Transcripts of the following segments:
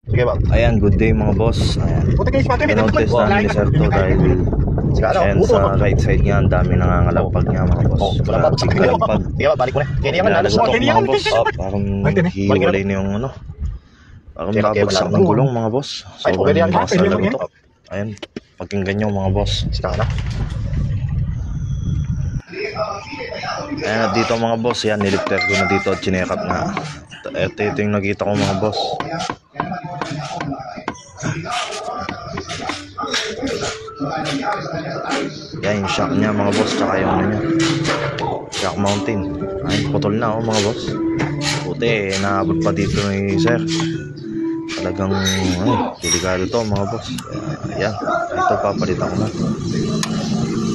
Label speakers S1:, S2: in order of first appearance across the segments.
S1: Sige ba?
S2: Ayan, good day mga boss. Ayan. Pinotest namin ni Sir to dahil ayan, sa right side niya, ang dami nangangalapag niya mga boss. Grabe kalampag.
S1: Sige ba, balik ko na.
S2: Nalagatok mga boss. Parang hiwalay na yung ano. Parang babagsak ng gulong mga boss. Sobrang lakas na lagatok. Ayan, pakinggan nyo mga boss. Ayan, at dito mga boss, yan, nilipter ko na dito at chineck up na. Ito yung nakita ko mga boss. Yan yung shock niya mga boss, tsaka yung ano niya, shock mountain. Ay, putol na mga boss. Buti, naabot pa dito ni Sir. Talagang delikado to mga boss. Ayan, ito papalitan ko na.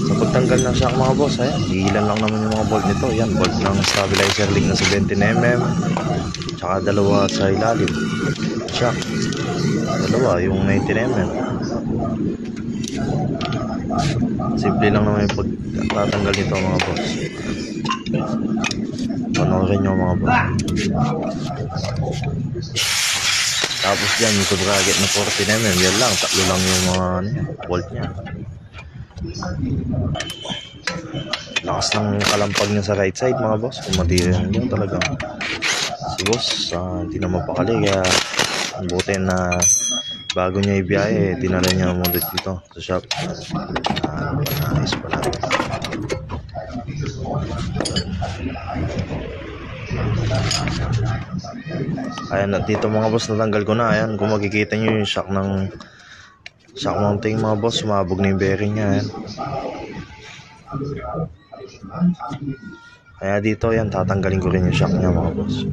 S2: Sa pagtanggal ng shock mga boss, ayan, hihilan lang naman yung mga bolt nito. Yan, bolt ng stabilizer link na 17mm, tsaka dalawa sa ilalim shock, dalawa yung 19mm. Simple lang naman yung pagtatanggal nito mga boss. Panoorin nyo mga boss. Tapos dyan yung bracket na 14mm, yan lang, tatlo lang yung mga bolt nya. Lakas ng kalampag niya sa right side mga boss. Kung matirin yun talaga si boss, hindi na mapakali. Kaya ang buti na bago niya ibiyahe, tinala niya muna dito sa shop. Ayos pa natin. Ayan, at dito mga boss, natanggal ko na. Ayan, kung makikita nyo yung shock ng shock mounting mga boss, sumabog na yung bearing niya. Ayan. Kaya dito yan, tatanggalin ko rin yung shock niya mga boss.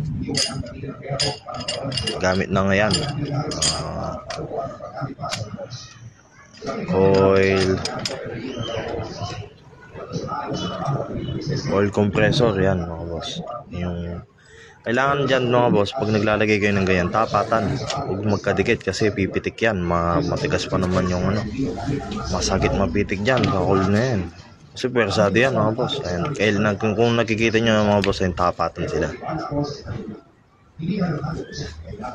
S2: Gamit na ngayon oil compressor yan mga boss. Yung kailangan dyan mga boss, pag naglalagay kayo ng ganyan, tapatan, huwag magkadikit kasi pipitik yan. Matigas pa naman yung ano, masakit mapitik dyan, kakul na yan. Kasi pwersado yan mga boss. Ayan, kung nakikita nyo mga boss, ayun, tapatan sila.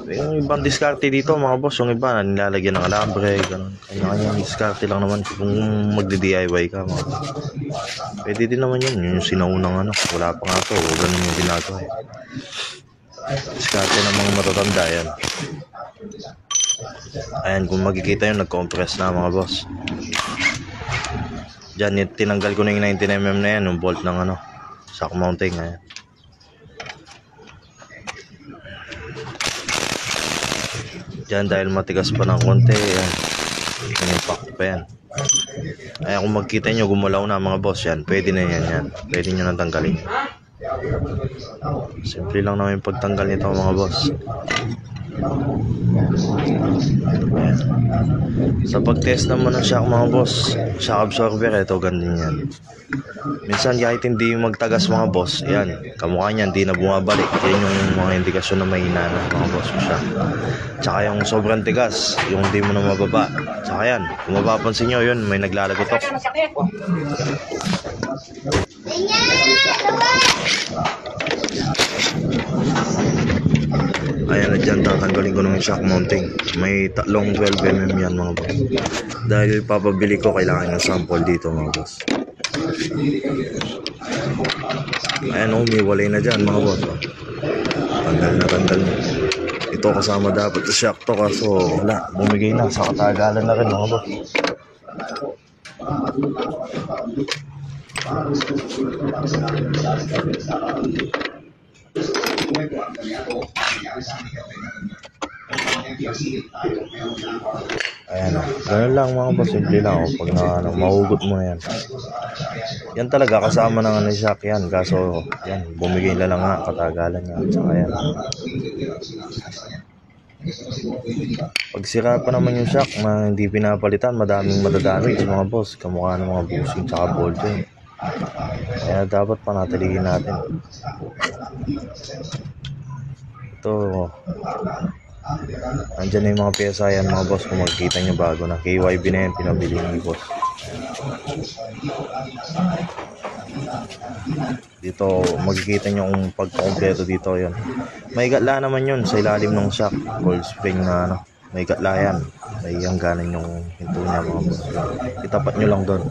S2: Yung ibang diskarte dito mga boss, yung iba nilalagyan ng alambre, ganun. Kanya-kanya diskarte lang naman kung magdi-DIY ka mga boss. Pwede din naman yun, yung sinaunang ano, wala pa nga to, ganun yung ginagawa. Diskarte ng mga matatanda yan. Ayan, kung makikita yun, nag-compress na mga boss. Diyan, tinanggal ko na yung 19mm na yan, yung bolt ng ano, shock mounting. Ayan. Diyan, dahil matigas pa ng konti, ayan, pinipak pa yan. Ayan, kung magkita nyo, gumulaw na mga boss, yan, pwede na yan. Pwede nyo nang tanggalin. Simple lang naman yung pagtanggal nito mga boss. Ayan. Sa pag-test naman ng shock mga boss, shock absorber, ito ganyan yan. Minsan kahit hindi magtagas mga boss, yan, kamukha niyan, hindi na bumabalik. Yan yung mga indikasyon na mahina na mga boss mo siya. Tsaka yung sobrang tigas, yung hindi mo na mababa. Tsaka yan, kung mapapansin nyo yun, may naglalagotok. Ayan na dyan, tatanggalin ko ng shock mounting. May tatlong 12mm yan mga boss. Dahil papabili ko, kailangan ng sample dito mga boss. Ayan, umiwalay na dyan mga boss. Tanggal na. Ito kasama dapat sa shock to, kaso wala, bumigay na, sa katagalan na rin mga boss. Ayan, ganun lang mga boss, simple lang. Pag mahugot mo na yan, yan talaga kasama ng ano, shock yan. Kaso yan, bumigay na lang nga, katagalan nga. Tsaka yan, pag sira pa naman yung shock na hindi pinapalitan, madaming madadamage mga boss, kamukha ng mga bushing tsaka ball joint. Kaya dapat panatilihin natin. Ito, andyan na yung mga pyesa yan mga boss. Kung magkita nyo bago na KYB na yan, pinabili ni boss. Dito makikita nyo kung pagkakompleto dito. Yan, may gatla naman yun sa ilalim ng shock, coil spring na ano, may katlayan, may hangganan yung hinto niya mga boss. Itapat nyo lang doon.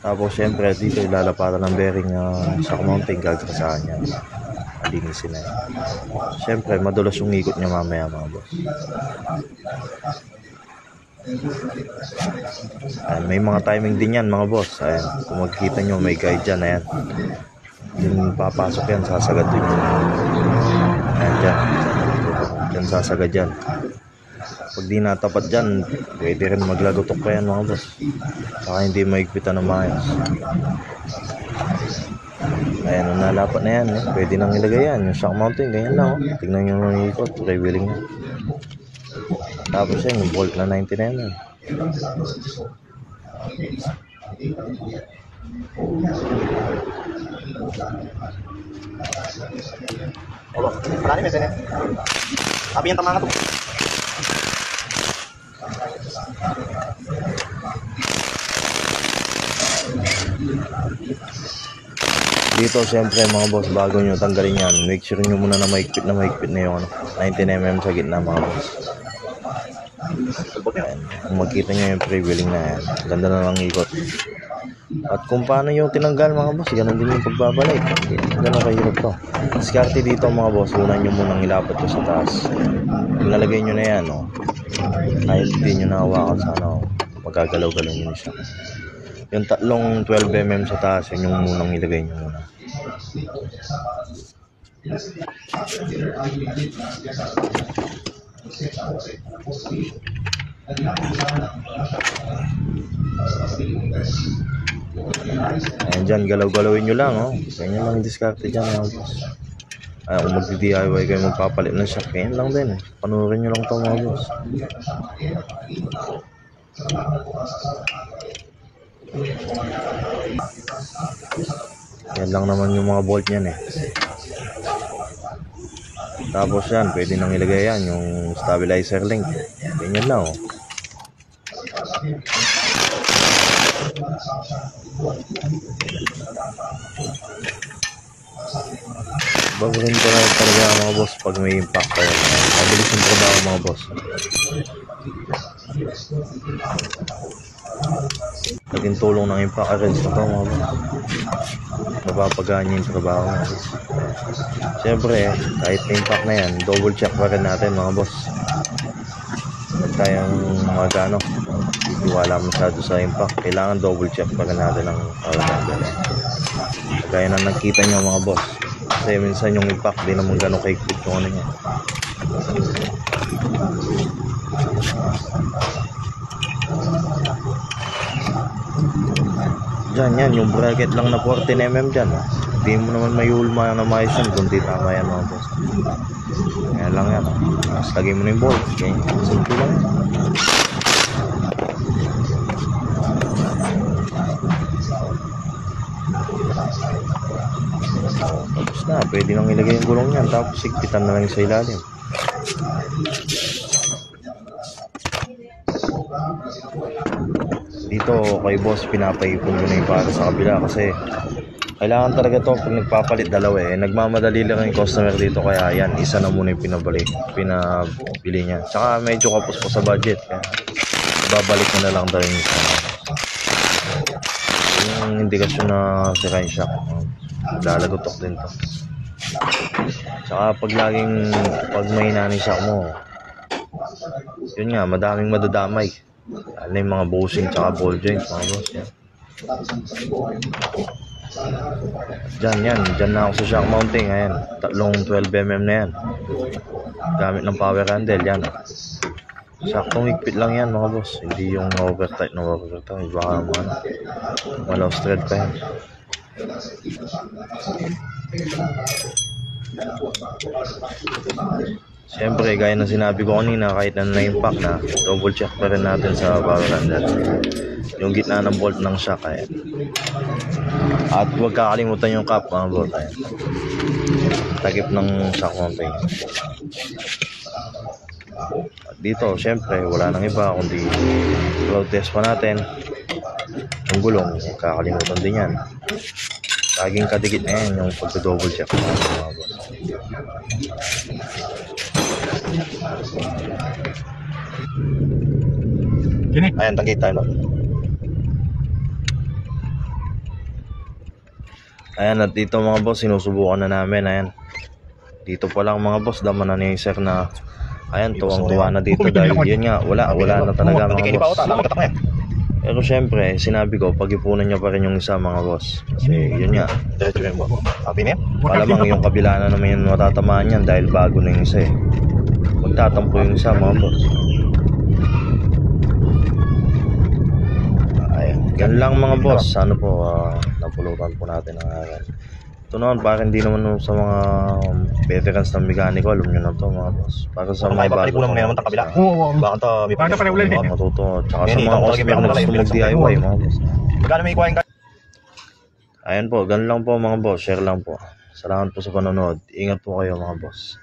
S2: Tapos syempre dito ilalapatan ng bearing shock mounting, gagasahan niya, linisin na yan. Syempre madulas yung ikot niya mamaya mga boss. Ayan, may mga timing din yan mga boss. Ayan, kung makikita nyo may guide dyan. Ayan, yung papasok yan, sasagad din yun. Ayan dyan sasagad dyan. Pag di natapat dyan, pwede rin maglagotok pa yan mga boss. Saka hindi maigpitan ng maayos. Ayan, nung nalapat na yan, pwede nang ilagay yan. Yung shock mounting, ganyan lang. Tignan nyo yung ikot, revealing na. Tapos yan, yung bolt na 99 yan.
S1: Opo, marami may ganyan. Sabi yung tama nga to.
S2: Dito syempre mga boss, bago nyo tanggalin yan, make sure nyo muna na maigpit na yung 19mm sa gitna mga boss. Ayan, kung makita nyo yung pre-wheeling na yan, ganda na lang ikot. At kung paano yung tinanggal mga boss, ganun din yung pagbabalik. Ganun kahirap to. Diskarte dito mga boss, unan nyo munang ilapat ko sa taas. Kung nalagay nyo na yan, kahit hindi nyo nahawakan sana, magagalaw-galaw nyo siya. Yung tatlong 12mm sa taas, yun yung munang ilagay nyo muna. Ayan dyan, galaw-galawin nyo lang, ganyan lang yung diskarte dyan mga boss. Kung magdi-DIY kayo magpapalit ng shock, ganyan lang din. Panurin nyo lang ito mga boss. Yan lang naman yung mga bolt nyan Tapos yan, pwede nang ilagay yan yung stabilizer link. Ganyan lang Baguhin ko na talaga mga boss pag may impact kayo. Mabilis yung trabaho mga boss. Naging tulong ng impact arrange na ito mga boss. Mapapagaan yung trabaho mga boss. Siyempre kahit may impact na yan, double check pa rin natin mga boss. Huwag tayong magano, iwala masyado sa impact. Kailangan double check pa rin natin ang power. Kaya na nakita nyo mga boss, kasi minsan yung impact di naman gano'ng kaikit yung ano niya. Dyan yan, yung bracket lang na 14mm dyan. Hindi mo naman mayulma na maayos yun kung di tama yan mga boss. Kaya lang yan. Tapos lagay mo na yung bolt. Okay? Simple lang yan. Tapos na, pwede nang ilagay yung gulong yan. Tapos sigpitan na lang sa ilalim. Dito kay boss pinapaipon ko na yung para sa kabila kasi kailangan talaga to pag nagpapalit dalawa nagmamadali lang yung customer dito kaya yan isa na muna yung pinabili niya. Tsaka medyo kapos po sa budget kaya babalik na lang daw yung isa. Yung indikasyon na sira yung shock, lalagotok din to. Tsaka pag may nanay shock mo, yun nga, madaming madadamay. Ano yung mga bushing tsaka ball joints mga boss yan. Dyan na ako sa shock mounting. Ayan, tatlong 12mm na yan gamit ng power handle yan. Saktong higpit lang yan mga boss, hindi yung overtight na overtight. Baka malaw thread pa yan. Siyempre, gaya na sinabi ko kanina, kahit na-impact na, double check pa rin natin sa power handle yung gitna ng bolt ng shock. At huwag kakalimutan yung cap mga bolt. Takip ng shock mounting. At dito, siyempre, wala nang iba kundi load test pa natin yung gulong. Huwag kakalimutan din yan. Laging kadikit na yan yung pagka-double check mga bolt.
S3: Kini.
S2: Ayan, tangkit tayo. Ayan, at dito mga boss, sinusubukan na namin. Ayan. Dito pa lang mga boss, daman na ni sir na ayan, tuwang-tuwa na dito dahil yun nga, wala na talaga mga boss. Pero syempre, sinabi ko, pag-ipunan niya pa rin yung isa mga boss. Kasi yun nga,
S1: Diretso yun po. Happy na yan?
S2: malamang yung kabila na naman yung matatamaan yan dahil bago na yung isa eh. Magtatampo yung isa mga boss. Ayan, yan lang mga boss. Ano po, napulutan po natin ang aral. Ito naman, para hindi naman sa mga veterans ng mekaniko, alam nyo na to mga boss. Para sa mga bago.
S1: Palipunan mo na naman ang kabila.
S3: Oo.
S1: Baka ito may
S3: Baka pala ulan eh.
S2: Matuto. Tsaka sa
S1: Yan,
S2: mga
S1: ito,
S2: customer na gusto mag-DIY mga boss.
S1: Magkano may ikuha yung
S2: Ayan po, ganun lang po mga boss. Share lang po. Salamat po sa panonood. Ingat po kayo mga boss.